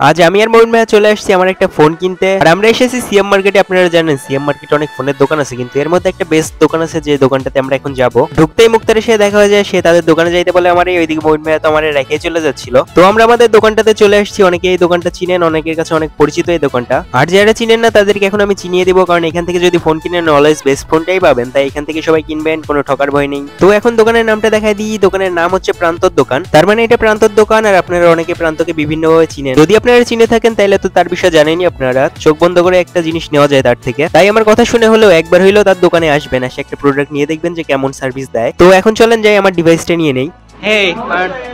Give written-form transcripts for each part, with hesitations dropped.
আজ আমি আর মরুন ভাইয়া চলে আসছি আমার একটা ফোন কিনতে। আর আমরা এসেছি সিএম মার্কেটে। আপনারা জানেন সিএম মার্কেটে অনেক ফোনের দোকান আছে, কিন্তু এর মধ্যে একটা বেস্ট দোকান আছে যে দোকানটাতে আমরা এখন যাব। ঢুকতেই মুক্তারের সাথে দেখা হয়ে যায়, সে তাদের দোকানে যাইতে বলে আমার ওইদিকে মরুন ভাইয়া তো আমার রেখে চলে যাচ্ছিল। তো আমরা আমাদের দোকানটাতে চলে আসছি। অনেকে এই দোকানটা চিনেন, অনেকের কাছে অনেক পরিচিত এই দোকানটা। আর যারা চিনেন না তাদেরকে এখন আমি চিনিয়ে দিব, কারণ এখান থেকে যদি ফোন কিনেন অলওয়েজ বেস্ট ফোনটাই পাবেন, তাই এখান থেকে সবাই কিনবেন, কোনো ঠকার ভয় নেই। তো এখন দোকানের নামটা দেখাই দিই। দোকানের নাম হচ্ছে প্রান্তর দোকান। তার মানে এটা প্রান্তর দোকান, আর আপনারা অনেকে প্রান্তকে বিভিন্নভাবে চিনেন। যদি আপনারা চিনে থাকেন তাহলে তো তার বিষয়ে জানেনই, আপনারা চোখ বন্ধ করে একটা জিনিস নেওয়া যায় তার থেকে। তাই আমার কথা শুনে হলেও একবার হইলেও তার দোকানে আসবেন, এসে একটা প্রোডাক্ট নিয়ে দেখবেন যে কেমন সার্ভিস দেয়। তো এখন চলেন যাই আমার ডিভাইসটা নিয়ে নেই। হেই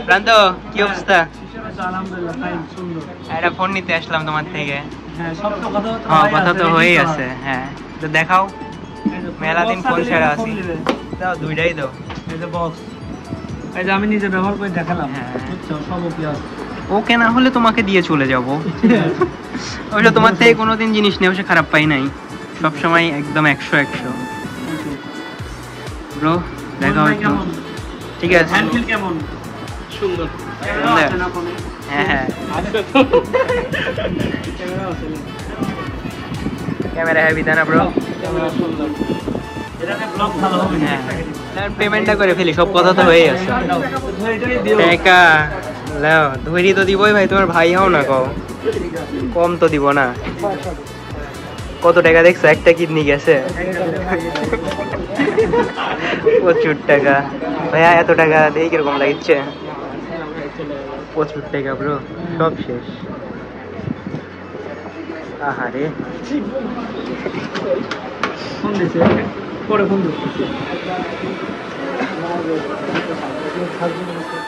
প্রান্ত, কি অবস্থা? আলহামদুলিল্লাহ ফাইন, সুন্দর। একটা ফোন নিতে আসলাম তোমার থেকে। হ্যাঁ, সব তো কথা হতো। হ্যাঁ, কথা তো হয়েই আছে। হ্যাঁ, তো দেখাও। মেলা দিন ফোন ছাড়া আছি। দাও, দুইটাই দাও। এই যে বক্স, এই যে আমি নিজে ব্যবহার করে দেখালাম। হ্যাঁ। বুঝছো, সব ওকে আছে। ওকে না হলে তোমাকে দিয়ে চলে যাবো। ওইটা তোমার থেকে কোনোদিন জিনিস নেই, সে খারাপ পাই নাই, সবসময় একদম 100 ব্রো। দেখাও একটু। ঠিক আছে, হ্যান্ডফিল কেমন? সুন্দর। সুন্দর। আছে না ফোনে? হ্যাঁ হ্যাঁ, আছে তো। ক্যামেরা আছে। ক্যামেরা হেভি দানা ব্রো। ক্যামেরা সুন্দর। এটাতে ব্লগ ভালো হবে। হ্যাঁ, পেমেন্টটা করে ফেলি, সব কথা তো হয়েই আছে। টাকা লাও, ধরি তো দিবই ভাই, তোমার ভাই হও না, কও কম তো দিব না। কত টাকা দেখছো? একটা কিডনি গেছে। প্রচুর টাকা ভাইয়া, এত টাকা দেখি কিরকম লাগছে। প্রচুর টাকা ব্রো, সব শেষ। আহারে, ফোন দিছে, পরে ফোন দিছে।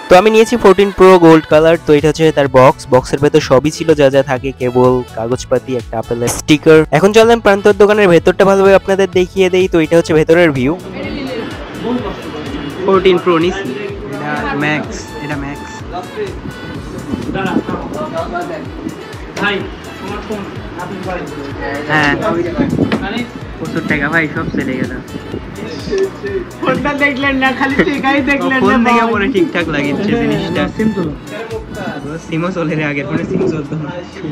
তো আমি নিয়েছি 14 প্রো গোল্ড কালার। তো এটা হচ্ছে তার বক্স। বক্সের ভেতর সবই ছিল যা যা থাকে, কেবল, কাগজপাতি, একটা আপেলের স্টিকার। এখন চলেন প্রান্তর দোকানের ভেতরটা ভালোভাবে আপনাদের দেখিয়ে দেই। তো এটা হচ্ছে ভেতরের ভিউ। 14 প্রো নিছি, এটা ম্যাক্স, এটা ম্যাক্স। ভাই তোমার ফোন আপনি ভাই। হ্যাঁ, মানে প্রচুর টাকা ভাই, সব চলে গেল। ফোনটা দেখলেন না, খালি টিকাই দেখলেন না। ফোন থেকে পরে ঠিকঠাক লাগিচ্ছে জিনিসটা। সিম তুলো। সিমও চলে রে, আগের ফোনে সিম চলতো না।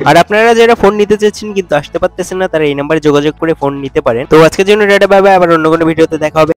আর আপনারা যারা ফোন নিতে চাচ্ছেন কিন্তু আসতে পারতেছেন না, তারা এই নাম্বারে যোগাযোগ করে ফোন নিতে পারেন। তো আজকের জন্য টাটা, বাই বাই। আবার অন্য কোনো ভিডিওতে দেখা হবে।